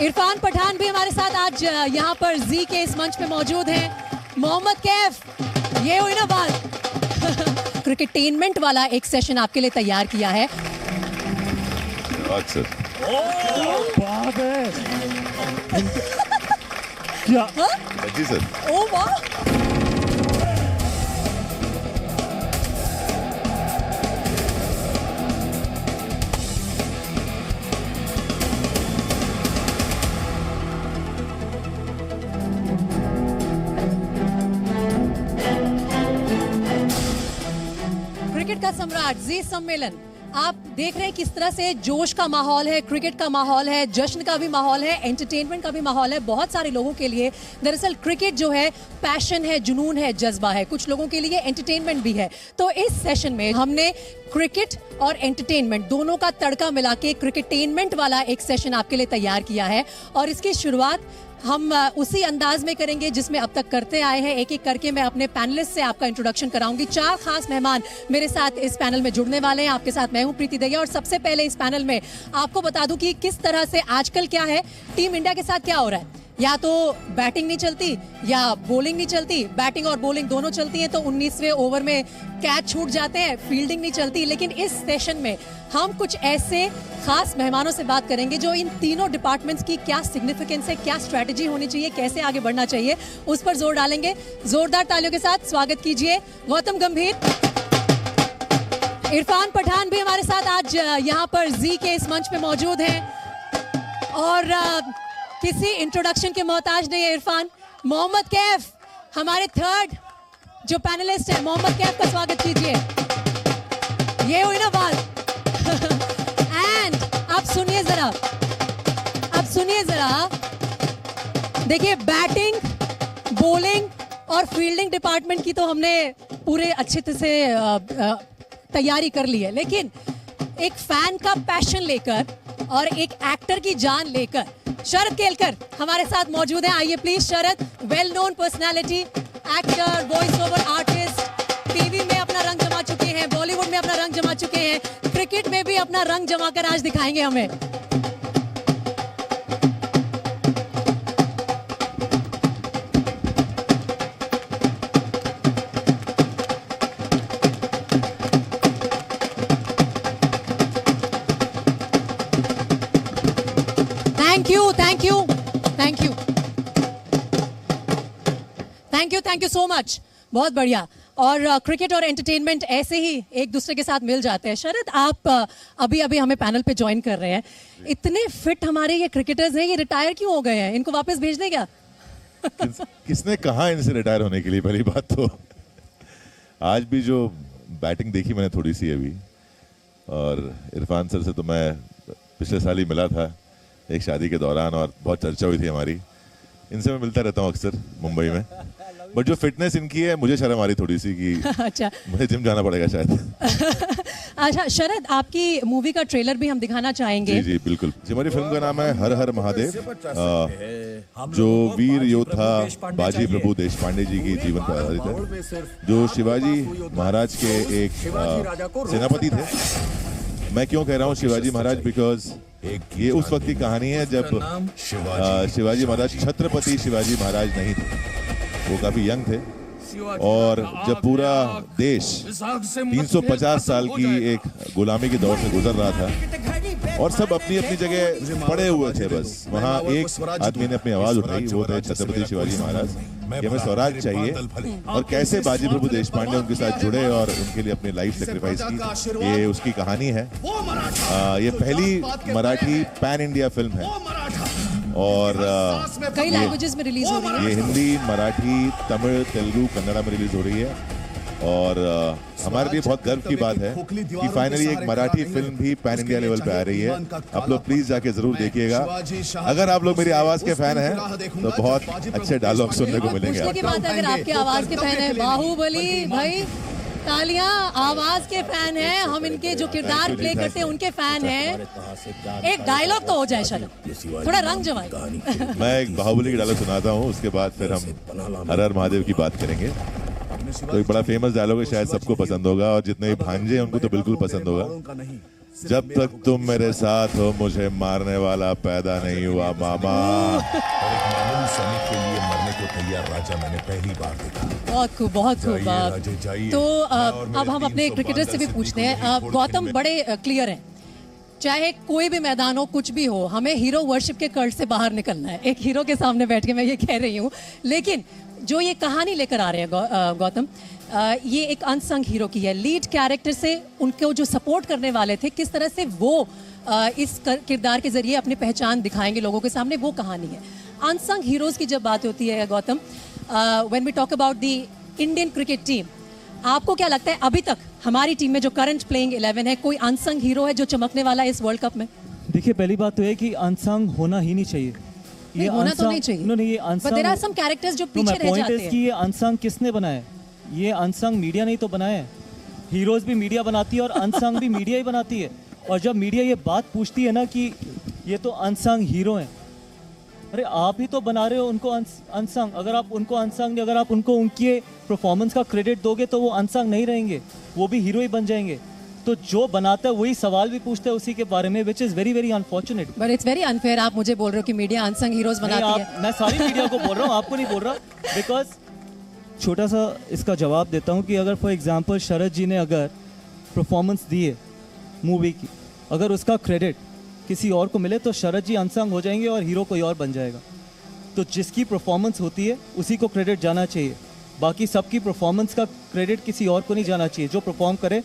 इरफान पठान भी हमारे साथ आज यहाँ पर जी के इस मंच पे मौजूद हैं। मोहम्मद कैफ, ये हुई ना बात। क्रिकेटेनमेंट वाला एक सेशन आपके लिए तैयार किया है। अक्सर बात है क्या? जी सर। ओ वाह, क्रिकेट का सम्राट जी सम्मेलन। आप देख रहे हैं किस तरह से जोश का माहौल है, क्रिकेट का माहौल है, जश्न का भी माहौल है, एंटरटेनमेंट का भी माहौल है। बहुत सारे लोगों के लिए दरअसल क्रिकेट जो है पैशन है, जुनून है, जज्बा है। कुछ लोगों के लिए एंटरटेनमेंट भी है। तो इस सेशन में हमने क्रिकेट और एंटरटेनमेंट दोनों का तड़का मिला के क्रिकेटेनमेंट वाला एक सेशन आपके लिए तैयार किया है। और इसकी शुरुआत हम उसी अंदाज में करेंगे जिसमें अब तक करते आए हैं। एक एक करके मैं अपने पैनलिस्ट से आपका इंट्रोडक्शन कराऊंगी। 4 खास मेहमान मेरे साथ इस पैनल में जुड़ने वाले हैं। आपके साथ मैं हूं प्रीति दहिया। और सबसे पहले इस पैनल में आपको बता दूं कि किस तरह से आजकल क्या है, टीम इंडिया के साथ क्या हो रहा है। या तो बैटिंग नहीं चलती या बॉलिंग नहीं चलती। बैटिंग और बॉलिंग दोनों चलती हैं तो 19वें ओवर में कैच छूट जाते हैं, फील्डिंग नहीं चलती। लेकिन इस सेशन में हम कुछ ऐसे खास मेहमानों से बात करेंगे जो इन तीनों डिपार्टमेंट्स की क्या सिग्निफिकेंस है, क्या स्ट्रैटेजी होनी चाहिए, कैसे आगे बढ़ना चाहिए, उस पर जोर डालेंगे। जोरदार तालियों के साथ स्वागत कीजिए गौतम गंभीर। इरफान पठान भी हमारे साथ आज यहाँ पर जी के इस मंच पे मौजूद हैं और किसी इंट्रोडक्शन के मोहताज नहीं है इरफान। मोहम्मद कैफ हमारे थर्ड जो पैनलिस्ट है, मोहम्मद कैफ का स्वागत कीजिए। ये हुई ना बात। एंड आप सुनिए जरा, देखिए बैटिंग, बॉलिंग और फील्डिंग डिपार्टमेंट की तो हमने पूरे अच्छे से तैयारी कर ली है। लेकिन एक फैन का पैशन लेकर और एक एक्टर की जान लेकर शरद केलकर हमारे साथ मौजूद हैं। आइए please Sharad. Well known personality, actor, voice over artist, TV में अपना रंग जमा चुके हैं, बॉलीवुड में अपना रंग जमा चुके हैं, क्रिकेट में भी अपना रंग जमा कर आज दिखाएंगे हमें। Thank you so much. बहुत बढ़िया। और क्रिकेट और एंटरटेनमेंट ऐसे ही एक दूसरे के साथ मिल जाते हैं। शरद, आप अभी हमें पैनल पे ज्वाइन कर रहे हैं। इतने फिट हमारे ये क्रिकेटर्स हैं, ये रिटायर क्यों हो गए हैं? इनको वापस भेज दें क्या? किसने कहा इनसे रिटायर होने के लिए? पहली बात तो आज भी जो बैटिंग देखी मैंने थोड़ी सी अभी, और इरफान सर से तो मैं पिछले साल ही मिला था एक शादी के दौरान और बहुत चर्चा हुई थी हमारी। इनसे मैं मिलता रहता हूँ अक्सर मुंबई में। बट जो फिटनेस इनकी है, मुझे शर्म आ रही थोड़ी सी कि अच्छा मुझे जिम जाना पड़ेगा शायद। अच्छा शरद, आपकी मूवी का ट्रेलर भी हम दिखाना चाहेंगे। जी जी बिल्कुल। हमारी फिल्म का नाम है हर हर महादेव, जो वीर योद्धा बाजी प्रभु देशपांडे जी की जीवन पर आधारित है, जो शिवाजी महाराज के एक सेनापति थे। मैं क्यों कह रहा हूँ शिवाजी महाराज? बिकॉज ये उस वक्त की कहानी है जब शिवाजी महाराज छत्रपति शिवाजी महाराज नहीं थे, वो काफी यंग थे। और जब पूरा देश 350 साल की एक गुलामी के दौर से गुजर रहा था और सब अपनी अपनी जगह पड़े हुए थे, बस वहाँ एक आदमी ने अपनी आवाज उठाई, वो थे छत्रपति शिवाजी महाराज कि हमें स्वराज चाहिए। और कैसे बाजी प्रभु देशपांडे उनके साथ जुड़े और उनके लिए अपनी लाइफ सेक्रीफाइस की, ये उसकी कहानी है। ये पहली मराठी पैन इंडिया फिल्म है और कई लैंग्वेजेस में रिलीज हो रही है। ये हिंदी, मराठी, तमिल, तेलुगु, कन्नड़ा में रिलीज हो रही है। और हमारे लिए बहुत गर्व की बात है कि फाइनली एक मराठी फिल्म भी पैन इंडिया लेवल पे आ रही है। आप लोग प्लीज जाके जरूर देखिएगा। अगर आप लोग मेरी आवाज के फैन हैं तो बहुत अच्छे डायलॉग सुनने को मिलेंगे। अगर आपके आवाज के फैन है, बाहुबली भाई तालियां, आवाज के फैन हैं हम, इनके जो किरदार प्ले करते हैं उनके फैन हैं। एक डायलॉग तो हो जाए शरद, थोड़ा रंग जमाए। मैं एक बाहुबली की डायलॉग सुनाता हूँ, उसके बाद फिर हम हर हर महादेव की बात करेंगे। तो एक बड़ा फेमस डायलॉग है, शायद सबको पसंद होगा और जितने भी भांजे हैं उनको तो बिल्कुल पसंद होगा। जब तक तुम मेरे साथ हो मुझे मारने वाला पैदा नहीं हुआ मामा। एक मामूली सैनिक के लिए मरने को तैयार राजा मैंने पहली बार देखा। बहुत खूब, बहुत खूब। जाइए राजे, जाइए। तो और अब मेरे हम अपने 300 क्रिकेटर से भी बांदा पूछते सिद्धि को हैं। नहीं छोड़ गौतम के बड़े क्लियर हैं, चाहे कोई भी मैदान हो, कुछ भी हो, हमें हीरो वर्शिप के कर्ज से बाहर निकलना है। एक हीरो के सामने बैठ के मैं ये कह रही हूँ, लेकिन जो ये कहानी लेकर आ रहे हैं गौतम, ये एक अनसंग हीरो की है। लीड कैरेक्टर से उनको जो सपोर्ट करने वाले थे, किस तरह से वो इस किरदार के जरिए अपनी पहचान दिखाएंगे लोगों के सामने, वो कहानी है। अनसंग हीरोज की जब बात होती है Gautam, when we talk about the Indian cricket team, आपको क्या लगता है अभी तक हमारी टीम में जो करंट प्लेइंग 11 है, कोई अनसंग हीरो है जो चमकने वाला है इस वर्ल्ड कप में? देखिए, पहली बात तो है कि अनसंग होना ही नहीं चाहिए। नहीं, होना तो नहीं चाहिए। नहीं, ये But there are some characters जो पीछे रह जाते हैं। कि ये अनसंग किसने बनाया है? ये अनसंग मीडिया नहीं तो बनाया है। हीरोज भी मीडिया बनाती है और अनसंग भी मीडिया ही बनाती है। और जब मीडिया ये बात पूछती है ना कि ये तो अनसंग हीरो हैं, अरे आप ही तो बना रहे हो उनको अनसंग। अगर आप उनको अनसंग, अगर आप उनको उनके परफॉर्मेंस का क्रेडिट दोगे तो वो अनसंग नहीं रहेंगे, वो भी हीरो ही बन जाएंगे। तो जो बनाता है वही सवाल भी पूछता है उसी के बारे में, which is very very unfortunate. But it's very unfair, आप मुझे बोल रहे हो कि मीडिया अनसंग हीरोज बनाती है। मैं सारी मीडिया को बोल रहा हूँ, आपको नहीं बोल रहा। बिकॉज छोटा सा इसका जवाब देता हूँ कि अगर फॉर एग्जांपल शरद जी ने अगर परफॉर्मेंस दी है मूवी की, अगर उसका क्रेडिट किसी और को मिले तो शरद जी अनसंग हो जाएंगे और हीरो कोई और बन जाएगा। तो जिसकी परफॉर्मेंस होती है उसी को क्रेडिट जाना चाहिए, बाकी सबकी परफॉर्मेंस का क्रेडिट किसी और को नहीं जाना चाहिए। जो परफॉर्म करे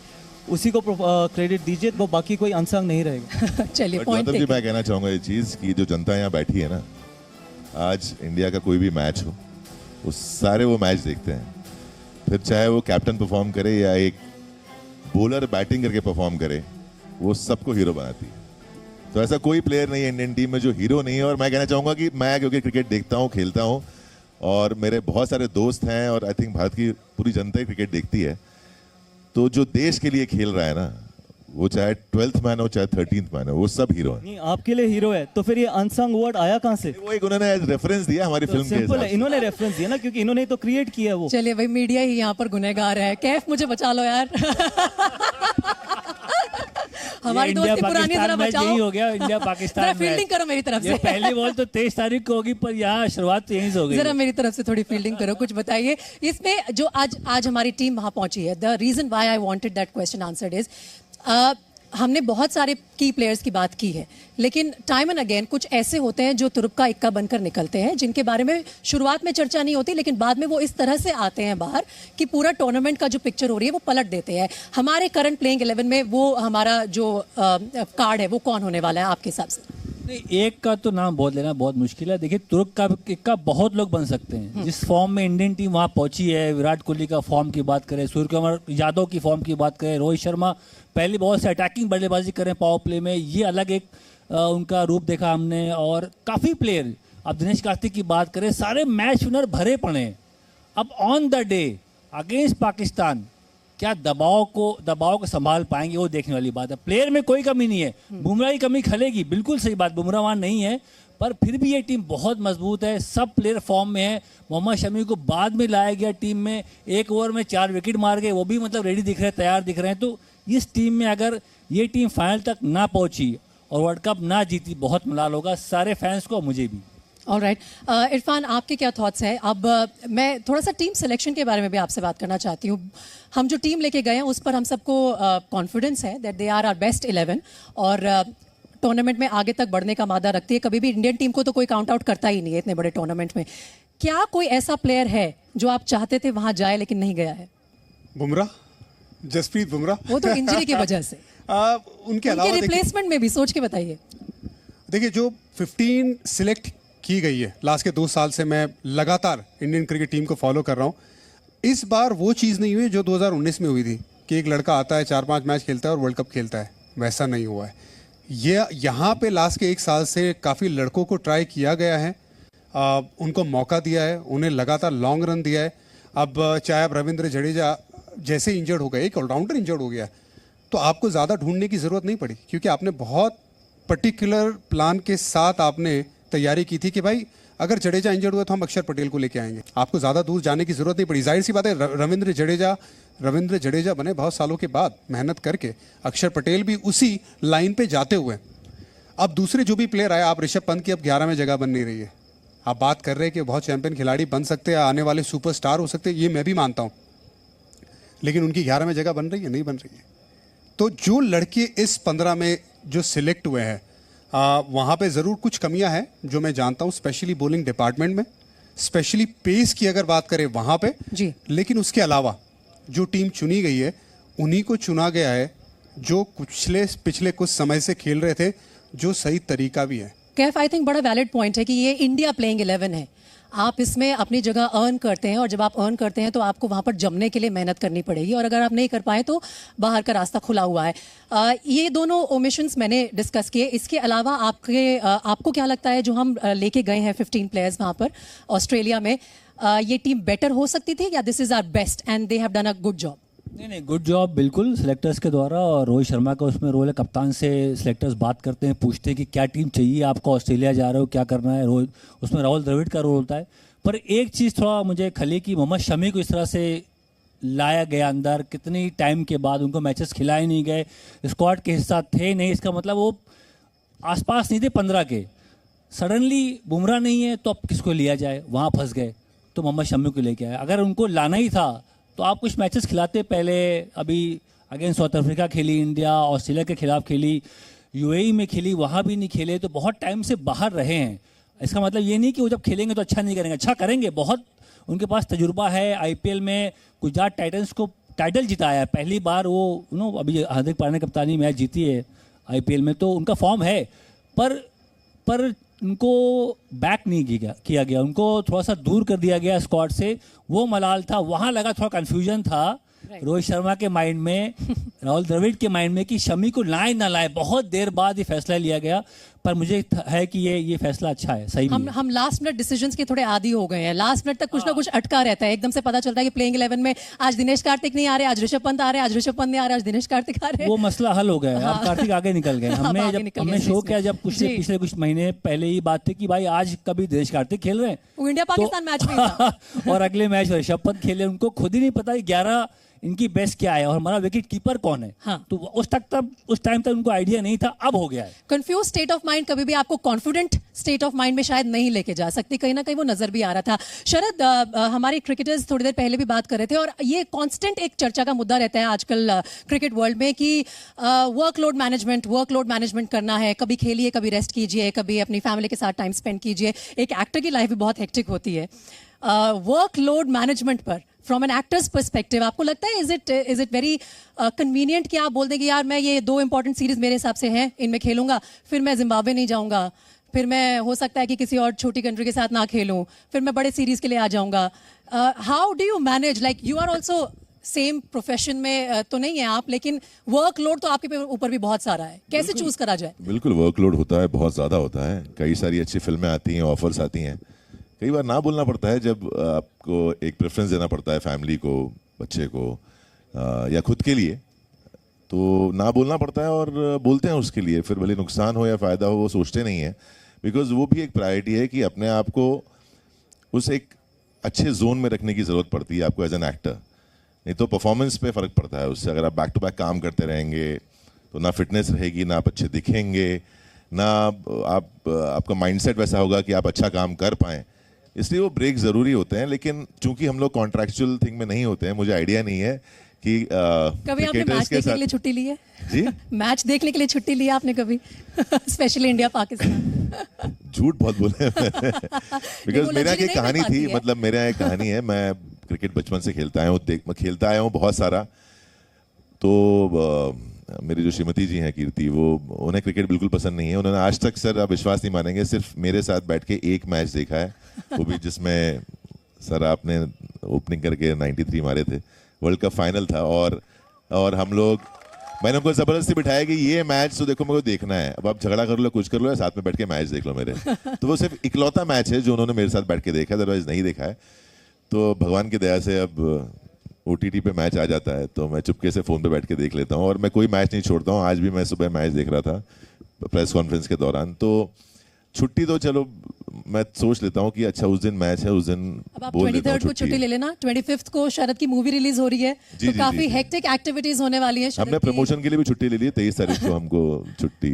उसी को क्रेडिट दीजिए, वो बाकी कोई अनसंग नहीं रहेगा। चलिए, But पॉइंट गौतम जी, मैं कहना चाहूंगा ये चीज कि जो जनता यहाँ बैठी है ना, आज इंडिया का कोई भी मैच हो, वो सारे वो मैच देखते हैं, फिर चाहे वो कैप्टन परफॉर्म करे या एक बॉलर बैटिंग करके परफॉर्म करे, वो सबको हीरो बनाती है। तो ऐसा कोई प्लेयर नहीं है इंडियन टीम में जो हीरो नहीं है। और मैं कहना चाहूंगा कि मैं क्योंकि क्रिकेट देखता हूँ, खेलता हूँ, और मेरे बहुत सारे दोस्त हैं, और आई थिंक भारत की पूरी जनता ही क्रिकेट देखती है, तो जो देश के लिए खेल रहा है ना, वो चाहे 12th मैन हो चाहे 13th मैन हो, वो सब हीरो है। नहीं, आपके लिए हीरो है तो फिर ये अनसंग वर्ड आया कहाँ से? वो एक उन्होंने रेफरेंस दिया हमारी तो फिल्म के सिंपल हिसाब है, से। इन्होंने रेफरेंस दिया ना, क्योंकि इन्होंने ही तो क्रिएट किया है वो। चलिए भाई, मीडिया ही यहाँ पर गुनहगार है। कैफ, मुझे बचा लो यार। हमारी दोस्ती पुरानी, जरा बचाओ। यही हो गया इंडिया पाकिस्तान जरा मैच। फील्डिंग करो मेरी तरफ ये से। पहली बॉल तो 23 तारीख को होगी, पर यहाँ शुरुआत तो यहीं से हो गई। जरा मेरी तरफ से थोड़ी फील्डिंग करो, कुछ बताइए इसमें। जो आज हमारी टीम वहां पहुंची है, the reason why I wanted that question answered is, हमने बहुत सारे की प्लेयर्स की बात की है, लेकिन टाइम एंड अगेन कुछ ऐसे होते हैं जो तुरुप का इक्का बनकर निकलते हैं, जिनके बारे में शुरुआत में चर्चा नहीं होती, लेकिन बाद में वो इस तरह से आते हैं बाहर कि पूरा टूर्नामेंट का जो पिक्चर हो रही है वो पलट देते हैं। हमारे करंट प्लेइंग 11 में वो हमारा जो कार्ड है वो कौन होने वाला है आपके हिसाब से? नहीं, एक का तो नाम बहुत लेना बहुत मुश्किल है। देखिए, तुर्क का बहुत लोग बन सकते हैं। जिस फॉर्म में इंडियन टीम वहाँ पहुंची है, विराट कोहली का फॉर्म की बात करें, सूर्यकुमार यादव की फॉर्म की बात करें, रोहित शर्मा पहली बॉल से अटैकिंग बल्लेबाजी करें पावर प्ले में, ये अलग एक उनका रूप देखा हमने। और काफ़ी प्लेयर, अब दिनेश कार्तिक की बात करें, सारे मैच विनर भरे पड़े हैं। अब on the day against Pakistan क्या दबाव को संभाल पाएंगे, वो देखने वाली बात है। प्लेयर में कोई कमी नहीं है, बुमराह की कमी खलेगी, बिल्कुल सही बात, बुमराह वहाँ नहीं है, पर फिर भी ये टीम बहुत मजबूत है, सब प्लेयर फॉर्म में है। मोहम्मद शमी को बाद में लाया गया टीम में, 1 ओवर में 4 विकेट मार गए, वो भी मतलब रेडी दिख रहे हैं, तैयार दिख रहे हैं। तो इस टीम में अगर ये टीम फाइनल तक ना पहुंची और वर्ल्ड कप ना जीती, बहुत मलाल होगा सारे फैंस को, मुझे भी। ऑलराइट, इरफान, आपके क्या थॉट्स हैं? अब मैं थोड़ा सा टीम सिलेक्शन के बारे में भी आपसे बात करना चाहती हूँ। हम जो टीम लेके गए हैं उस पर हम सबको कॉन्फिडेंस है that they are our best 11 और टूर्नामेंट में आगे तक बढ़ने का मादा रखती है। कभी भी इंडियन टीम को तो कोई काउंट आउट करता ही नहीं है इतने बड़े टूर्नामेंट में। क्या कोई ऐसा प्लेयर है जो आप चाहते थे वहां जाए लेकिन नहीं गया है? बुमराह, जसप्रीत बुमराह। वो तो इंजरी की वजह से। उनके अलावा रिप्लेसमेंट में भी सोच के बताइए। देखिए, जो 15 सिलेक्ट की गई है लास्ट के 2 साल से, मैं लगातार इंडियन क्रिकेट टीम को फॉलो कर रहा हूँ। इस बार वो चीज़ नहीं हुई जो 2019 में हुई थी कि एक लड़का आता है, 4-5 मैच खेलता है और वर्ल्ड कप खेलता है। वैसा नहीं हुआ है। ये यहाँ पे लास्ट के 1 साल से काफ़ी लड़कों को ट्राई किया गया है, उनको मौका दिया है, उन्हें लगातार लॉन्ग रन दिया है। अब चाहे आप रविंद्र जडेजा जैसे इंजर्ड हो गए, एक ऑलराउंडर इंजर्ड हो गया, तो आपको ज़्यादा ढूंढने की ज़रूरत नहीं पड़ी, क्योंकि आपने बहुत पर्टिकुलर प्लान के साथ आपने तैयारी की थी कि भाई अगर जडेजा इंजर्ड हुआ तो हम अक्षर पटेल को लेके आएंगे, आपको ज़्यादा दूर जाने की ज़रूरत नहीं पड़ी। जाहिर सी बात है, रविंद्र जडेजा बने बहुत सालों के बाद मेहनत करके, अक्षर पटेल भी उसी लाइन पे जाते हुए। अब दूसरे जो भी प्लेयर आए, आप ऋषभ पंत की अब 11 में जगह बन नहीं रही है, आप बात कर रहे हैं कि बहुत चैंपियन खिलाड़ी बन सकते हैं, आने वाले सुपरस्टार हो सकते हैं, ये मैं भी मानता हूँ, लेकिन उनकी 11 में जगह बन रही है? नहीं बन रही है। तो जो लड़के इस 15 में जो सिलेक्ट हुए हैं, वहाँ पे ज़रूर कुछ कमियां हैं जो मैं जानता हूँ, स्पेशली बॉलिंग डिपार्टमेंट में, स्पेशली पेस की अगर बात करें वहाँ पे जी। लेकिन उसके अलावा जो टीम चुनी गई है, उन्हीं को चुना गया है जो पिछले कुछ समय से खेल रहे थे, जो सही तरीका भी है। कैफ, आई थिंक बड़ा वैलिड पॉइंट है कि ये इंडिया प्लेइंग 11 है, आप इसमें अपनी जगह अर्न करते हैं, और जब आप अर्न करते हैं तो आपको वहाँ पर जमने के लिए मेहनत करनी पड़ेगी, और अगर आप नहीं कर पाए तो बाहर का रास्ता खुला हुआ है। ये दोनों ओमिशंस मैंने डिस्कस किए। इसके अलावा आपको क्या लगता है, जो हम लेके गए हैं 15 प्लेयर्स वहाँ पर ऑस्ट्रेलिया में, ये टीम बेटर हो सकती थी, या this is our best and they have done a good job? नहीं, गुड जॉब बिल्कुल सिलेक्टर्स के द्वारा, और रोहित शर्मा का उसमें रोल है। कप्तान से सिलेक्टर्स बात करते हैं, पूछते हैं कि क्या टीम चाहिए आपको, ऑस्ट्रेलिया जा रहे हो, क्या करना है। रोहित, उसमें राहुल द्रविड़ का रोल होता है। पर एक चीज़ थोड़ा मुझे खली कि मोहम्मद शमी को इस तरह से लाया गया अंदर, कितनी टाइम के बाद, उनको मैचेस खिलाए नहीं गए, स्क्वाड के हिस्सा थे नहीं, इसका मतलब वो आसपास नहीं थे 15 के। सडनली बुमराह नहीं है तो अब किसको लिया जाए, वहाँ फंस गए, तो मोहम्मद शमी को लेके आए। अगर उनको लाना ही था तो आप कुछ मैचेस खिलाते पहले। अभी अगेंस्ट साउथ अफ्रीका खेली इंडिया, ऑस्ट्रेलिया के खिलाफ खेली, यूएई में खेली, वहाँ भी नहीं खेले, तो बहुत टाइम से बाहर रहे हैं। इसका मतलब ये नहीं कि वो जब खेलेंगे तो अच्छा नहीं करेंगे, अच्छा करेंगे, बहुत उनके पास तजुर्बा है। आईपीएल में गुजरात टाइटंस को टाइटल जिताया है, पहली बार वो अभी हार्दिक पांड्या ने कप्तानी मैच जीती है आईपीएल में, तो उनका फॉर्म है। पर उनको बैक नहीं किया गया, उनको थोड़ा सा दूर कर दिया गया स्क्वाड से। वो मलाल था, वहाँ लगा थोड़ा कन्फ्यूजन था रोहित शर्मा के माइंड में, राहुल द्रविड़ के माइंड में कि शमी को लाए ना लाए। बहुत देर बाद ये फैसला लिया गया, पर मुझे है कि ये फैसला अच्छा है, सही भी है। हम लास्ट मिनट डिसीजंस के थोड़े आदी हो गए हैं। लास्ट मिनट तक कुछ ना कुछ अटका रहता है, एकदम से पता चलता है कि प्लेइंग 11 में आज दिनेश कार्तिक नहीं आ रहे, आज ऋषभ पंत आ रहे, आज ऋषभ पंत नहीं आ रहे, आज दिनेश कार्तिक आ रहे। वो मसला हल हो गया है, अब कार्तिक आगे निकल गए। हमने शो किया जब पिछले कुछ महीने पहले ही बात थी कि भाई आज कभी दिनेश कार्तिक खेल रहे हैं, वो इंडिया पाकिस्तान मैच में था। और अगले मैच ऋषभ पंत खेले, उनको खुद ही नहीं पता 11 इनकी बेस्ट क्या है और हमारा विकेट कीपर कौन है। हाँ। तो उस टाइम तक उनको आइडिया नहीं था, अब हो गया है। कंफ्यूज स्टेट ऑफ माइंड कभी भी आपको कॉन्फिडेंट स्टेट ऑफ माइंड में शायद नहीं लेके जा सकती, कहीं ना कहीं वो नजर भी आ रहा था। शरद, हमारे क्रिकेटर्स थोड़ी देर पहले भी बात कर रहे थे, और ये कांस्टेंट एक चर्चा का मुद्दा रहता है आजकल क्रिकेट वर्ल्ड में कि वर्कलोड मैनेजमेंट करना है, कभी खेलिए, कभी रेस्ट कीजिए, कभी अपनी फैमिली के साथ टाइम स्पेंड कीजिए। एक एक्टर की लाइफ भी बहुत हेक्टिक होती है। वर्कलोड मैनेजमेंट पर फ्रॉम एन एक्टर्स पर्सपेक्टिव आपको लगता है इज इट वेरी कन्वीनियंट कि आप बोल दें कि यार मैं ये 2 इंपॉर्टेंट सीरीज मेरे हिसाब से हैं, इनमें खेलूंगा, फिर मैं जिम्बाब्वे नहीं जाऊंगा, फिर मैं हो सकता है कि किसी और छोटी कंट्री के साथ ना खेलूं, फिर मैं बड़े सीरीज के लिए आ जाऊंगा। How do you manage, like you are also same profession में तो नहीं है आप, लेकिन वर्कलोड तो आपके ऊपर भी बहुत सारा है, कैसे चूज करा जाए? बिल्कुल वर्कलोड होता है, बहुत ज़्यादा होता है। कई सारी अच्छी फिल्में आती हैं, ऑफर्स आती हैं, कई बार ना बोलना पड़ता है जब आपको एक प्रेफरेंस देना पड़ता है फैमिली को, बच्चे को, या खुद के लिए, तो ना बोलना पड़ता है और बोलते हैं उसके लिए। फिर भले नुकसान हो या फ़ायदा हो वो सोचते नहीं है, बिकॉज वो भी एक प्रायोरिटी है कि अपने आप को उस एक अच्छे जोन में रखने की ज़रूरत पड़ती है आपको एज एन एक्टर। नहीं तो परफॉर्मेंस पे फ़र्क पड़ता है उससे। अगर आप बैक टू बैक काम करते रहेंगे तो ना फिटनेस रहेगी, ना आप अच्छे दिखेंगे, ना आपका माइंडसेट वैसा होगा कि आप अच्छा काम कर पाएँ। इसलिए वो ब्रेक ज़रूरी होते हैं, लेकिन चूंकि हम लोग कॉन्ट्रैक्चुअल थिंग में नहीं होते हैं, मुझे आइडिया नहीं है कि कभी आपने मैच देखने के लिए छुट्टी ली है? जी मैच देखने के लिए छुट्टी ली है आपने कभी? Specially India Pakistan. झूठ बहुत बोले बिकॉज मेरा एक कहानी थी, मतलब मेरा एक कहानी है। मैं क्रिकेट बचपन से खेलता आया हूँ बहुत सारा। तो मेरी जो श्रीमती जी हैं कीर्ति, वो उन्हें क्रिकेट बिल्कुल पसंद नहीं है। उन्होंने आज तक, सर आप विश्वास नहीं मानेंगे, सिर्फ मेरे साथ बैठ के एक मैच देखा है, वो भी जिसमें सर आपने ओपनिंग करके 93 मारे थे, वर्ल्ड कप फाइनल था। और हम लोग, मैंने उनको ज़बरदस्ती बिठाया कि ये मैच तो देखो, मेरे को देखना है, अब आप झगड़ा कर लो, कुछ कर लो, या साथ में बैठ के मैच देख लो मेरे। तो वो सिर्फ इकलौता मैच है जो उन्होंने मेरे साथ बैठ के देखा, अदरवाइज नहीं देखा है। तो भगवान की दया से अब OTT पे मैच आ जाता है तो मैं चुपके से फ़ोन पे बैठ के देख लेता हूँ, और मैं कोई मैच नहीं छोड़ता हूँ। आज भी मैं सुबह मैच देख रहा था प्रेस कॉन्फ्रेंस के दौरान। तो छुट्टी तो चलो मैं सोच लेता हूँ कि अच्छा उस दिन मैच है, उस दिन अब आप बोल लेता हूँ 23rd को छुट्टी ले लेना, 25th को शरद की मूवी रिलीज हो रही है, जी, तो जी, काफी जी। हेक्टिक एक्टिविटीज होने वाली है शरद हमने की। प्रमोशन के लिए भी छुट्टी ले ली है, 23 तारीख को हमको छुट्टी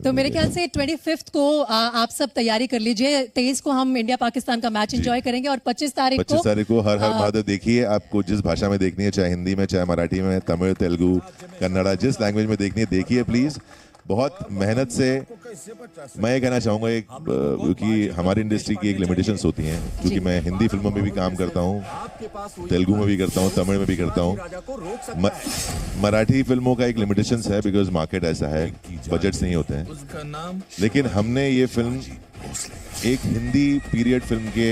तो मेरे ख्याल से 25th को आप सब तैयारी कर लीजिए। 23 को हम इंडिया पाकिस्तान का मैच एंजॉय करेंगे और 25 तारीख 25 तारीख को हर महादेव देखिए, आपको जिस भाषा में देखनी है, चाहे हिंदी में, चाहे मराठी में, तमिल, तेलुगु, कन्नड़ा, जिस लैंग्वेज में देखनी है देखिए प्लीज। बहुत मेहनत से मैं ये कहना चाहूँगा एक क्योंकि हमारी इंडस्ट्री की एक लिमिटेशंस होती हैं, क्योंकि मैं हिंदी फिल्मों में भी काम करता हूँ, तेलुगु में भी करता हूँ, तमिल में भी करता हूँ। मराठी फिल्मों का एक लिमिटेशंस है बिकॉज मार्केट ऐसा है, बजट्स नहीं होते हैं। लेकिन हमने ये फिल्म एक हिंदी पीरियड फिल्म के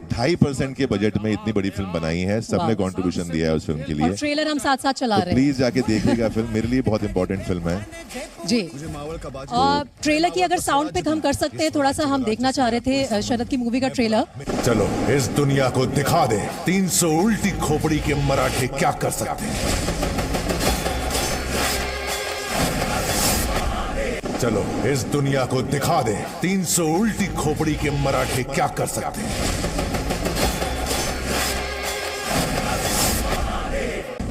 2.5% के बजट में इतनी बड़ी फिल्म बनाई है, सबने कंट्रीब्यूशन दिया है उस फिल्म के और लिए। ट्रेलर हम साथ साथ चला रहे हैं। प्लीज जाके देखिएगा फिल्म, मेरे लिए बहुत इंपॉर्टेंट फिल्म है जी। और ट्रेलर की अगर साउंड पिक हम कर सकते हैं थोड़ा सा, हम देखना चाह रहे थे शरद की मूवी का ट्रेलर। चलो इस दुनिया को दिखा दे 300 उल्टी खोपड़ी के मराठे क्या कर सकते हैं। चलो इस दुनिया को दिखा दे 300 उल्टी खोपड़ी के मराठे क्या कर सकते हैं।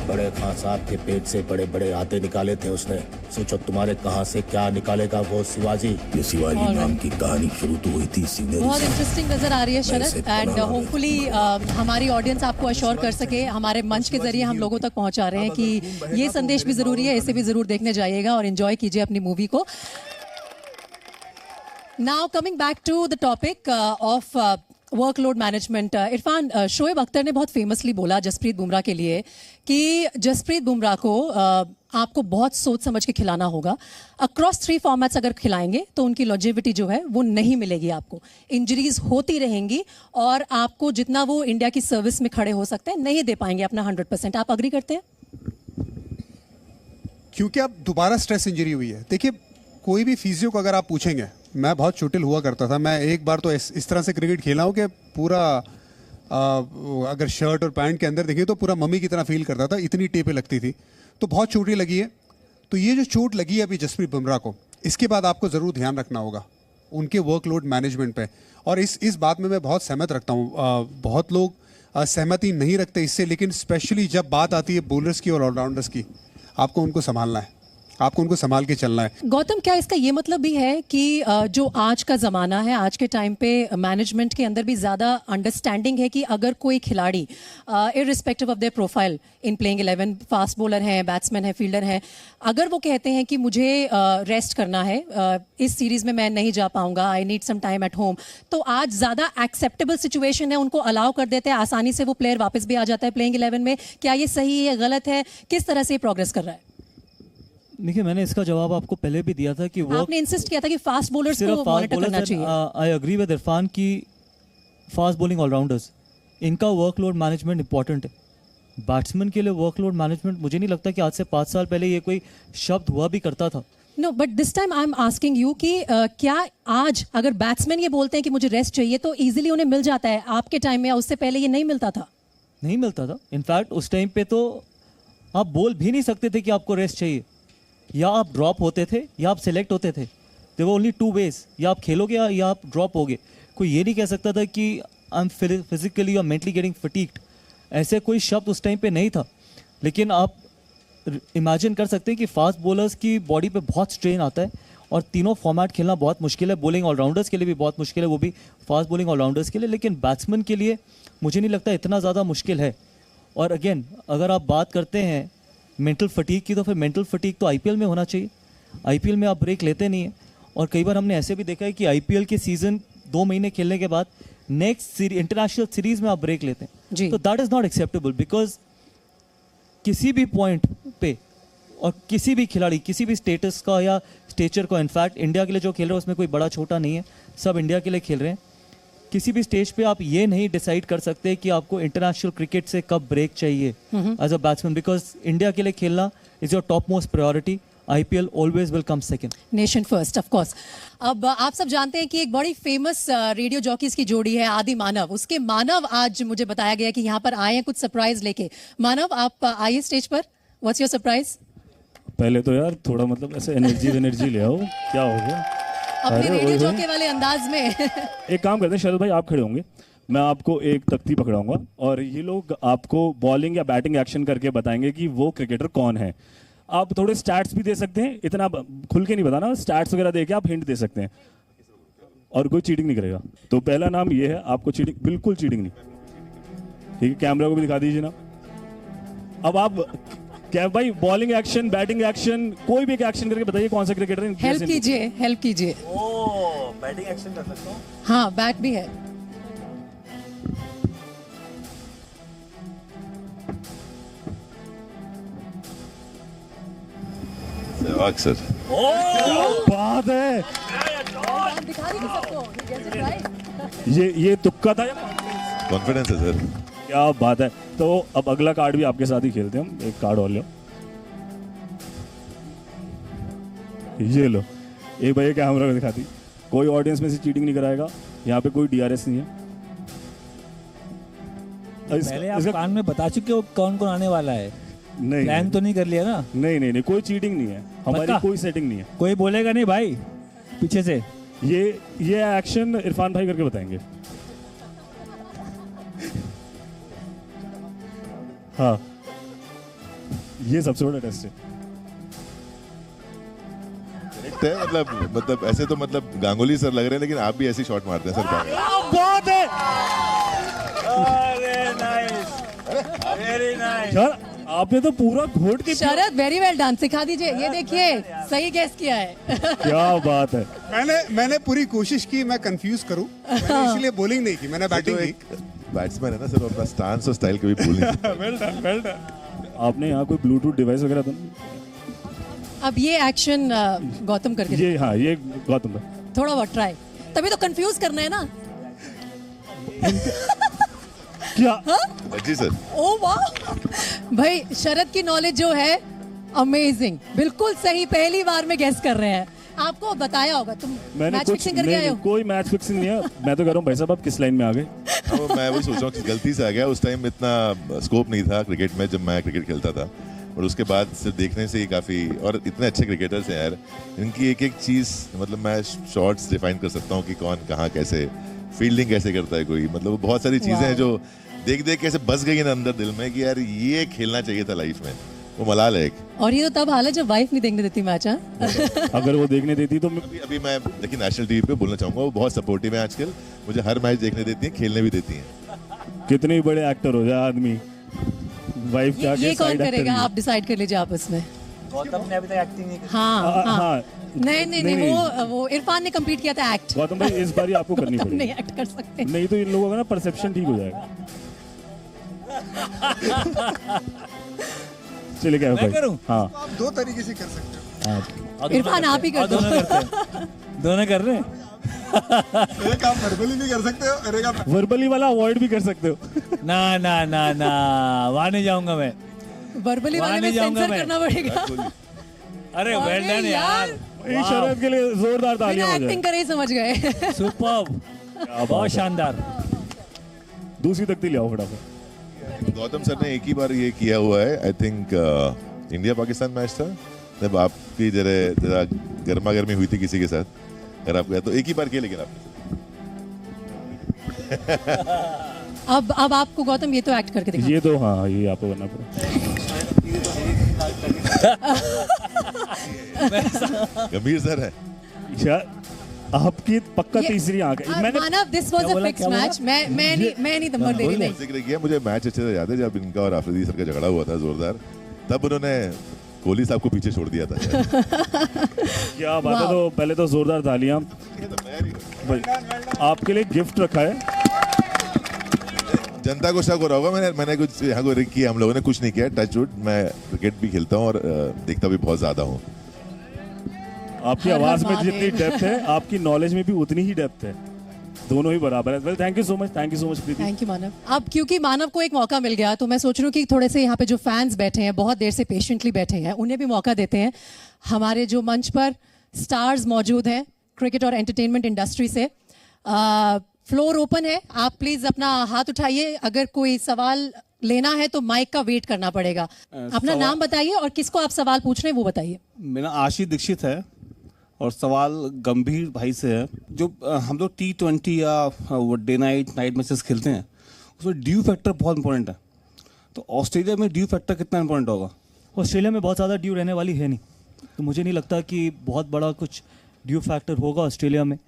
बड़े खां साहब के पेट से बड़े बड़े आते निकाले थे उसने, सोचो तुम्हारे कहां से क्या निकालेगा वो शिवाजी। ये शिवाजी नाम की कहानी शुरू तो हुई थी सीने बहुत इंटरेस्टिंग नजर आ रही है शरद, एंड होपफुली हमारी ऑडियंस आपको अश्योर कर सके, हमारे मंच के जरिए हम लोगों तक पहुंचा रहे हैं कि ये संदेश भी जरूरी है, इसे भी जरूर देखने जाइएगा और एंजॉय कीजिए अपनी मूवी को। Now coming back to the topic of workload management, Irfan, Shoaib Akhtar ने बहुत फेमसली बोला जसप्रीत बुमराह के लिए कि जसप्रीत बुमराह को आपको बहुत सोच समझ के खिलाना होगा। अक्रॉस 3 फॉर्मेट्स अगर खिलाएंगे तो उनकी लॉन्जेविटी जो है वो नहीं मिलेगी आपको, इंजरीज होती रहेंगी और आपको जितना वो इंडिया की सर्विस में खड़े हो सकते हैं नहीं दे पाएंगे अपना 100%। आप अग्री करते हैं? क्योंकि अब दोबारा स्ट्रेस इंजरी हुई है। देखिए, कोई भी फिजियो को अगर आप पूछेंगे, मैं बहुत चोटिल हुआ करता था, मैं एक बार तो इस तरह से क्रिकेट खेला हूँ कि पूरा अगर शर्ट और पैंट के अंदर देखिए तो पूरा मम्मी की तरह फील करता था, इतनी टेपें लगती थी, तो बहुत चोटें लगी है। तो ये जो चोट लगी है अभी जसप्रीत बुमराह को, इसके बाद आपको ज़रूर ध्यान रखना होगा उनके वर्कलोड मैनेजमेंट पे। और इस बात में मैं बहुत सहमत रखता हूँ, बहुत लोग सहमति नहीं रखते इससे, लेकिन स्पेशली जब बात आती है बॉलर्स की और ऑलराउंडर्स की, आपको उनको संभालना है, आपको उनको संभाल के चलना है। गौतम, क्या इसका ये मतलब भी है कि जो आज का ज़माना है, आज के टाइम पे मैनेजमेंट के अंदर भी ज़्यादा अंडरस्टैंडिंग है कि अगर कोई खिलाड़ी irrespective of their profile in playing 11, fast bowler हैं, बैट्समैन है, फील्डर है, अगर वो कहते हैं कि मुझे रेस्ट करना है, इस सीरीज में मैं नहीं जा पाऊंगा, I need some time at home, तो आज ज़्यादा एक्सेप्टेबल सिचुएशन है, उनको अलाउ कर देते हैं, आसानी से वो प्लेयर वापस भी आ जाता है प्लेइंग 11 में। क्या ये सही है, गलत है, किस तरह से प्रोग्रेस कर रहा है? देखिए, मैंने इसका जवाब आपको पहले भी दिया था कि वो आपने इंसिस्ट किया था कि फास्ट बॉलर्स को मॉनिटर करना चाहिए। आई एग्री विद इरफान की फास्ट बॉलिंग ऑलराउंडर्स, इनका वर्कलोड मैनेजमेंट इंपॉर्टेंट है। बैट्समैन के लिए वर्कलोड मैनेजमेंट मुझे नहीं लगता कि आज से 5 साल पहले ये कोई शब्द हुआ भी करता था। No, but this time I am asking you कि क्या आज अगर बैट्समैन ये बोलते हैं कि मुझे रेस्ट चाहिए तो इजीली उन्हें मिल जाता है, आपके टाइम में या उससे पहले ये नहीं मिलता था? नहीं मिलता था। इनफैक्ट उस टाइम पे तो आप बोल भी नहीं सकते थे कि आपको रेस्ट चाहिए, या आप ड्रॉप होते थे या आप सिलेक्ट होते थे। देयर वर ओनली 2 वेज, या आप खेलोगे या आप ड्रॉप होगे। कोई ये नहीं कह सकता था कि आई एम फिजिकली और मेंटली गेटिंग फटीग्ड, ऐसे कोई शब्द उस टाइम पे नहीं था। लेकिन आप इमेजिन कर सकते हैं कि फास्ट बॉलर्स की बॉडी पे बहुत स्ट्रेन आता है और तीनों फॉर्मेट खेलना बहुत मुश्किल है। बॉलिंग ऑलराउंडर्स के लिए भी बहुत मुश्किल है, वो भी फास्ट बॉलिंग ऑलराउंडर्स के लिए, लेकिन बैट्समैन के लिए मुझे नहीं लगता इतना ज़्यादा मुश्किल है। और अगेन, अगर आप बात करते हैं मेंटल फटीक की, तो फिर मेंटल फटीक तो आईपीएल में होना चाहिए। आईपीएल में आप ब्रेक लेते नहीं हैं, और कई बार हमने ऐसे भी देखा है कि आईपीएल के सीजन 2 महीने खेलने के बाद नेक्स्ट इंटरनेशनल सीरीज में आप ब्रेक लेते हैं, तो that is not acceptable. Because किसी भी पॉइंट पे और किसी भी खिलाड़ी किसी भी स्टेटस का या स्टेचर का, इनफैक्ट इंडिया के लिए जो खेल रहे हैं उसमें कोई बड़ा छोटा नहीं है, सब इंडिया के लिए खेल रहे हैं। किसी भी स्टेज पे आप ये नहीं डिसाइड कर सकते कि आपको इंटरनेशनल क्रिकेट से कब ब्रेक चाहिए as a batsman, because India के लिए खेलना is your top most priority. IPL always will come second, nation first, of course. अब आप सब जानते हैं कि एक बड़ी फेमस रेडियो जॉकीज की जोड़ी है आदि मानव, उसके मानव आज मुझे बताया गया कि यहाँ पर आए हैं कुछ सरप्राइज लेके। मानव, आप आइए स्टेज पर, व्हाट्स योर सरप्राइज? पहले तो यार थोड़ा मतलब ऐसे एनर्जी ले आओ, क्या हो गया? अपने रेडियो जॉकी वाले अंदाज में। एक काम करते हैं, शरद भाई आप खड़े होंगे, मैं आपको एक तख्ती पकड़ाऊंगा और ये लोग आपको बॉलिंग या बैटिंग एक्शन करके बताएंगे कि वो क्रिकेटर कौन है। आप थोड़े स्टैट्स भी दे सकते हैं, इतना खुल के नहीं बताना, स्टैट्स वगैरह दे के आप हिंट दे सकते हैं और कोई चीटिंग नहीं करेगा। तो पहला नाम ये है, आपको चीटिंग, बिल्कुल चीटिंग नहीं, ठीक है। कैमरा को भी दिखा दीजिए ना। अब आप क्या भाई, बॉलिंग एक्शन, बैटिंग एक्शन, कोई भी एक एक्शन करके बताइए कौन सा क्रिकेटर है। हेल्प कीजिए, हेल्प कीजिए। ओ, बैटिंग एक्शन कर सकता हूँ। हाँ, बैट भी है। अक्सर बात है, दिखा दी सबको, you guessed it right? ये तुक्का था। कॉन्फिडेंस है सर। क्या बात है। तो अब अगला कार्ड भी आपके साथ ही खेलते हैं हम। एक कार्ड और लो, ये लो। एक भाई कैमरा में दिखाती, कोई ऑडियंस में से चीटिंग नहीं कराएगा, यहाँ पे कोई डीआरएस नहीं है। पहले आप कान में बता चुके हो कौन कौन आने वाला है। नहीं, प्लान तो नहीं कर लिया ना। नहीं, कोई चीटिंग नहीं है, हमारी कोई सेटिंग नहीं है। कोई बोलेगा नहीं भाई पीछे से। ये एक्शन इरफान भाई करके बताएंगे। हाँ, ये सबसे बड़ा टेस्ट है। मतलब ऐसे तो मतलब गांगुली सर लग रहे हैं, लेकिन आप भी ऐसी शॉट मारते हैं सर। बहुत है। अरे नाइस, वेरी नाइस। यार आपने तो पूरा घोट के। शरद वेरी वेल डन, सिखा दीजिए। ये देखिए, सही गेस किया है। क्या बात है। मैंने पूरी कोशिश की मैं कंफ्यूज करूं, मैंने इसलिए बॉलिंग नहीं की, मैंने बैटिंग की। बैट्समैन है ना सर, अपना स्टांस और स्टाइल कभी भूल नहीं। Well done, well done. आपने यहाँ कोई ब्लूटूथ डिवाइस वगैरह तो नहीं? अब ये एक्शन गौतम करके ये, हाँ, ये गौतम भाई थोड़ा बहुत ट्राई, तभी तो कंफ्यूज करना है ना। क्या? जी सर। ओ वाह भाई, शरद की नॉलेज जो है अमेजिंग, बिल्कुल सही, पहली बार में गेस कर रहे हैं। आपको बताया होगा, तुम मैच फिक्सिंग करके आए हो। कोई मैच फिक्सिंग नहीं है, मैं तो कह रहा हूँ भाई साहब आप किस लाइन में आ गए। मैं वही सोच रहा हूँ कि गलती से आ गया। उस टाइम इतना स्कोप नहीं था क्रिकेट में जब मैं क्रिकेट खेलता था, और उसके बाद सिर्फ देखने से ही काफ़ी, और इतने अच्छे क्रिकेटर्स हैं यार, इनकी एक एक चीज़, मतलब मैं शॉट्स डिफाइन कर सकता हूँ कि कौन कहाँ कैसे फील्डिंग कैसे करता है कोई, मतलब बहुत सारी चीज़ें हैं जो देख देख कैसे बस गई ना अंदर दिल में कि यार ये खेलना चाहिए था लाइफ में। वो मलाल है एक। और ये तो तब हाल है जब वाइफ नहीं देखने देती मैच। अगर वो देखने देती तो अभी मैं देखिए नेशनल टीवी पे बोलना चाहूंगा, वो बहुत सपोर्टिव है आजकल, मुझे हर मैच देखने देती है, खेलने भी देती हैं। कितने बड़े एक्टर हो जाए आदमी, वाइफ क्या ये कौन करेगा, आप डिसाइड कर लीजिए आपस में। गौतम ने अभी तक एक्टिंग नहीं की। हाँ, नहीं, वो इरफान ने कंप्लीट किया था एक्ट। गौतम भाई इस बार आपको करनी पड़ेगी। नहीं एक्ट कर सकते, नहीं तो इन लोगों का ना परसेप्शन ठीक हो जाएगा। चलिए क्या मैं करूं? हाँ, आप दो तरीके से कर सकते हो। इरफान आप ही कर दो। दोनों कर रहे हैं। एक आप वर्बली भी कर सकते हो, और एक आप वर्बली वाला अवॉइड भी कर सकते हो। ना ना ना ना, वहां नहीं जाऊंगा मैं। वर्बली वाले में सेंसर करना पड़ेगा। अरे वेल डन यार, इस शरद के लिए जोरदार तालियां हो एक्टिंग करे ही समझ गए। सुपर्ब, बहुत शानदार। दूसरी तख्ती ले आओ फटाफट। गौतम सर ने एक ही बार ये किया हुआ है, I think India Pakistan match था, जब आपकी जरा गर्मा गर्मी हुई थी किसी के साथ, अगर आप गया तो एक ही बार किया, लेकिन आपने अब आपको गौतम ये तो एक्ट करके दिखा। ये तो हाँ, ये आपको करना पड़ा। गंभीर सर है यार, आपकी पक्का तीसरी आंख है। मैंने Manav, this was a fix match. मैं नहीं नंबर दे रही। जिक्र किया, मुझे मैच अच्छे से याद है, जब इनका और आफरीदी सर का झगड़ा हुआ था जोरदार, तब उन्होंने कोहली साहब को पीछे छोड़ दिया था। क्या बात है। तो पहले तो जोरदार तालियां भाई, आपके लिए गिफ्ट रखा है। जनता को शक हो रहा होगा, मैंने कुछ यहाँ को रिक किया, हम लोगों ने कुछ नहीं किया, टच वुड। मैं क्रिकेट भी खेलता हूँ और देखता भी बहुत ज्यादा हूँ। आपकी आवाज में जितनी डेप्थ है, आपकी नॉलेज में भी उतनी ही डेप्थ है, दोनों ही बराबर है। Well, thank you so much Preeti. Thank you Manav. अब क्योंकि मानव को एक मौका मिल गया, तो मैं सोच रही हूँ कि थोड़े से यहाँ पे जो फैंस बैठे हैं, बहुत देर से पेशेंटली बैठे हैं, उन्हें भी मौका देते हैं। हमारे जो मंच पर स्टार्स मौजूद हैं क्रिकेट और एंटरटेनमेंट इंडस्ट्री से, फ्लोर ओपन है। आप प्लीज अपना हाथ उठाइए, अगर कोई सवाल लेना है तो माइक का वेट करना पड़ेगा। अपना नाम बताइए और किसको आप सवाल पूछ रहे हैं वो बताइए। मेरा आशीष दीक्षित है, और सवाल गंभीर भाई से है। जो हम लोग T20 या डे नाइट मैचेस खेलते हैं उसमें ड्यू फैक्टर बहुत इंपॉर्टेंट है, तो ऑस्ट्रेलिया में ड्यू फैक्टर कितना इंपॉर्टेंट होगा? ऑस्ट्रेलिया में बहुत ज़्यादा ड्यू रहने वाली है नहीं, तो मुझे नहीं लगता कि बहुत बड़ा कुछ ड्यू फैक्टर होगा ऑस्ट्रेलिया में।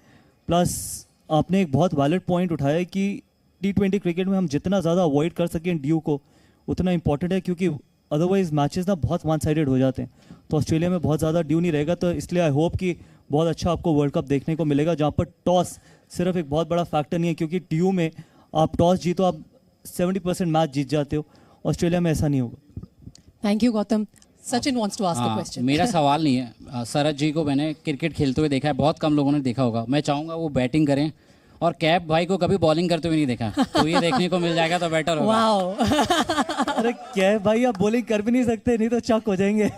प्लस आपने एक बहुत वैलिड पॉइंट उठाया कि T20 क्रिकेट में हम जितना ज़्यादा अवॉइड कर सकें ड्यू को उतना इंपॉर्टेंट है, क्योंकि अदरवाइज मैचेस ना बहुत वन साइडेड हो जाते हैं। तो ऑस्ट्रेलिया में बहुत ज़्यादा ड्यू नहीं रहेगा, तो इसलिए आई होप कि बहुत अच्छा आपको वर्ल्ड कप देखने को मिलेगा, जहाँ पर टॉस सिर्फ एक बहुत बड़ा फैक्टर नहीं है, क्योंकि ड्यू में आप टॉस जीतो आप 70% मैच जीत जाते हो, ऑस्ट्रेलिया में ऐसा नहीं होगा। Thank you Gautam. Sachin wants to ask a question. मेरा सवाल नहीं है, शरद जी को मैंने क्रिकेट खेलते हुए देखा है, बहुत कम लोगों ने देखा होगा। मैं चाहूँगा वो बैटिंग करें, और कैफ भाई को कभी बॉलिंग करते हुए नहीं देखा, तो ये देखने को मिल जाएगा तो बेटर होगा। वाओ। अरे कैफ भाई आप बॉलिंग कर भी नहीं सकते, नहीं तो चक हो जाएंगे।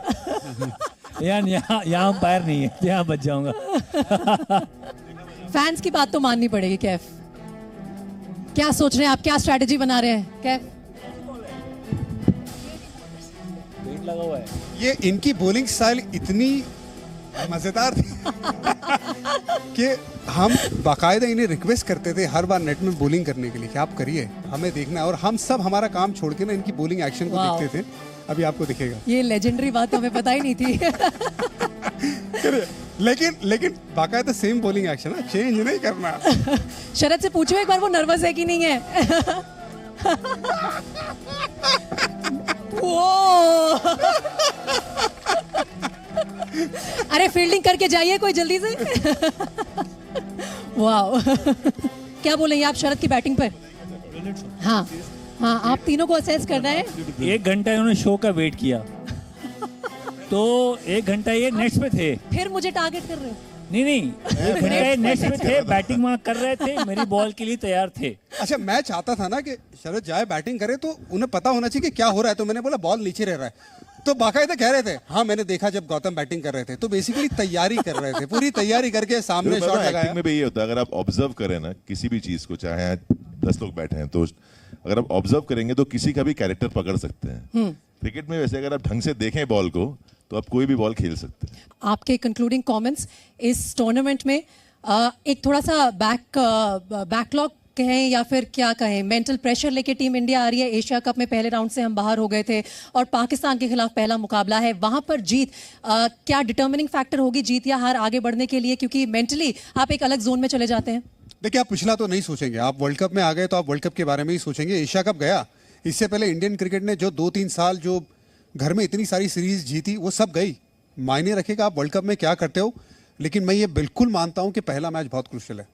यहाँ अंपायर नहीं है, यहाँ बच जाऊंगा। फैंस की बात तो माननी पड़ेगी। कैफ क्या सोच रहे हैं आप, क्या स्ट्रैटेजी बना रहे हैं कैफ? लगा हुआ है। ये इनकी बॉलिंग स्टाइल इतनी मजेदार थी कि हम बाकायदा इन्हें रिक्वेस्ट करते थे हर बार नेट में बॉलिंग करने के लिए कि आप करिए, हमें देखना है, और हम सब हमारा काम छोड़ के ना इनकी बॉलिंग एक्शन को देखते थे। अभी आपको दिखेगा। ये लेजेंडरी बात हमें पता ही नहीं थी। लेकिन बाकायदा सेम बॉलिंग एक्शन है, चेंज नहीं करना। शरद से पूछो एक बार वो नर्वस है कि नहीं है। वो अरे फील्डिंग करके जाइए कोई जल्दी से। वाओ। क्या बोलेंगे आप शरद की बैटिंग पे? हाँ हाँ, आप तीनों को असेस करना है। 1 घंटा इन्होंने शो का वेट किया, तो 1 घंटा ये नेट्स पे थे। फिर मुझे टारगेट कर रहे हो? नहीं 1 घंटा ये नेट्स पे थे, बैटिंग वहाँ कर रहे थे, मेरी बॉल के लिए तैयार थे। अच्छा, मैं चाहता था ना कि शरद जाए बैटिंग करे, तो उन्हें पता होना चाहिए कि क्या हो रहा है, तो मैंने बोला बॉल नीचे रह रहा है, तो बाकायदा कह रहे थे हाँ मैंने देखा जब गौतम बैटिंग कर रहे थे, तो बेसिकली तैयारी कर रहे थे, पूरी तैयारी करके सामने शॉट लगाया। एक्टिंग में भी ये होता है, अगर आप ऑब्जर्व करें ना किसी भी चीज को, चाहे 10 लोग बैठे हैं, तो अगर आप ऑब्जर्व करेंगे तो किसी का भी कैरेक्टर पकड़ सकते हैं। क्रिकेट में वैसे अगर आप ढंग से देखें बॉल को, तो आप कोई भी बॉल खेल सकते हैं। आपके कंक्लूडिंग कमेंट्स इस टूर्नामेंट में? एक थोड़ा सा बैकलॉग कहें या फिर क्या कहें, मेंटल प्रेशर लेके टीम इंडिया आ रही है। एशिया कप में पहले राउंड से हम बाहर हो गए थे और पाकिस्तान के खिलाफ पहला मुकाबला है, वहां पर जीत क्या डिटर्मिनिंग फैक्टर होगी, जीत या हार आगे बढ़ने के लिए? क्योंकि मेंटली आप एक अलग जोन में चले जाते हैं। देखिए, आप पिछला तो नहीं सोचेंगे, आप वर्ल्ड कप में आ गए तो आप वर्ल्ड कप के बारे में ही सोचेंगे। एशिया कप गया, इससे पहले इंडियन क्रिकेट ने जो 2-3 साल जो घर में इतनी सारी सीरीज जीती, वो सब गई। मायने रखेगा आप वर्ल्ड कप में क्या करते हो, लेकिन मैं ये बिल्कुल मानता हूं कि पहला मैच बहुत क्रूशियल है,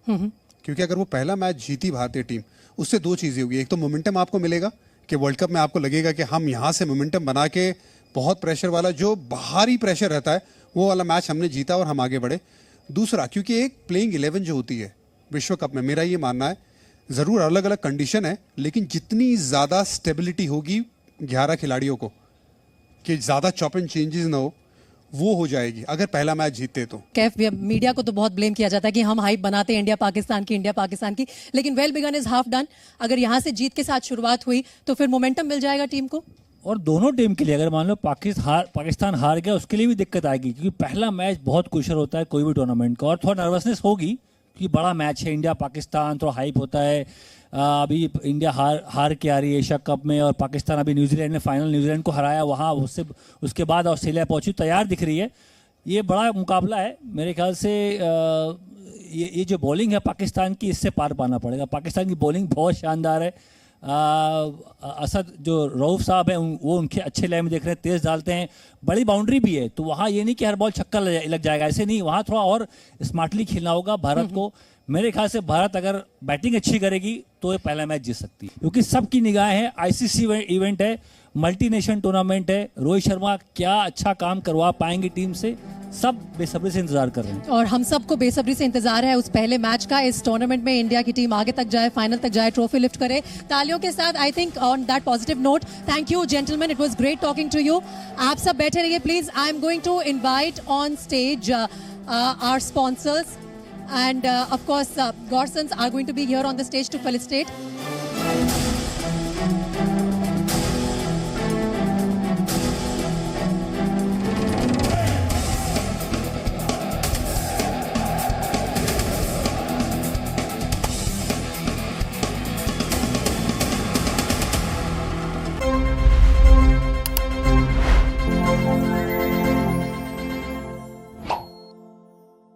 क्योंकि अगर वो पहला मैच जीती भारतीय टीम, उससे 2 चीजें होगी। एक तो मोमेंटम आपको मिलेगा कि वर्ल्ड कप में आपको लगेगा कि हम यहाँ से मोमेंटम बना के बहुत प्रेशर वाला, जो बाहरी प्रेशर रहता है, वो वाला मैच हमने जीता और हम आगे बढ़े। दूसरा, क्योंकि एक प्लेइंग 11 जो होती है विश्व कप में, मेरा ये मानना है, जरूर अलग अलग कंडीशन है, लेकिन जितनी ज्यादा स्टेबिलिटी होगी 11 खिलाड़ियों को कि ज्यादा चॉप एंड चेंजेस ना हो, वो हो जाएगी अगर पहला मैच जीतते तो। कैफ, मीडिया को तो बहुत ब्लेम किया जाता है कि हम हाइप बनाते हैं इंडिया पाकिस्तान की, लेकिन well begun is half done. अगर यहाँ से जीत के साथ शुरुआत हुई तो फिर मोमेंटम मिल जाएगा टीम को। और दोनों टीम के लिए, अगर मान लो पाकिस्तान हार गया, उसके लिए भी दिक्कत आएगी, क्योंकि पहला मैच बहुत क्रूशियल होता है कोई भी टूर्नामेंट का, और थोड़ा नर्वसनेस होगी क्योंकि बड़ा मैच है, इंडिया पाकिस्तान, थोड़ा हाइप होता है। अभी इंडिया हार के आ रही है एशिया कप में, और पाकिस्तान अभी न्यूजीलैंड ने फाइनल न्यूजीलैंड को हराया, वहाँ उसके बाद ऑस्ट्रेलिया पहुंची, तैयार दिख रही है। ये बड़ा मुकाबला है मेरे ख्याल से। ये जो बॉलिंग है पाकिस्तान की, इससे पार पाना पड़ेगा। पाकिस्तान की बॉलिंग बहुत शानदार है। असद जो रऊफ साहब हैं, वो उनके अच्छे लय में देख रहे हैं, तेज़ डालते हैं, बड़ी बाउंड्री भी है, तो वहाँ ये नहीं कि हर बॉल छक्का लग जाएगा, ऐसे नहीं, वहाँ थोड़ा और स्मार्टली खेलना होगा भारत को। मेरे ख्याल से भारत अगर बैटिंग अच्छी करेगी तो ये पहला मैच जीत सकती है, क्योंकि सबकी निगाह है, आईसीसी इवेंट है, मल्टीनेशनल टूर्नामेंट है, रोहित शर्मा क्या अच्छा काम करवा पाएंगे टीम से, सब बेसब्री से इंतजार कर रहे हैं। और हम सबको बेसब्री से इंतजार है उस पहले मैच का, इस टूर्नामेंट में इंडिया की टीम आगे तक जाए, फाइनल तक जाए, ट्रॉफी लिफ्ट करे तालियों के साथ। I think on that positive note, thank you gentleman, it was great talking to you. आप सब बैठे रहिए please. I am going to invite on stage our sponsors, and of course Gorsons are going to be here on the stage to felicitate.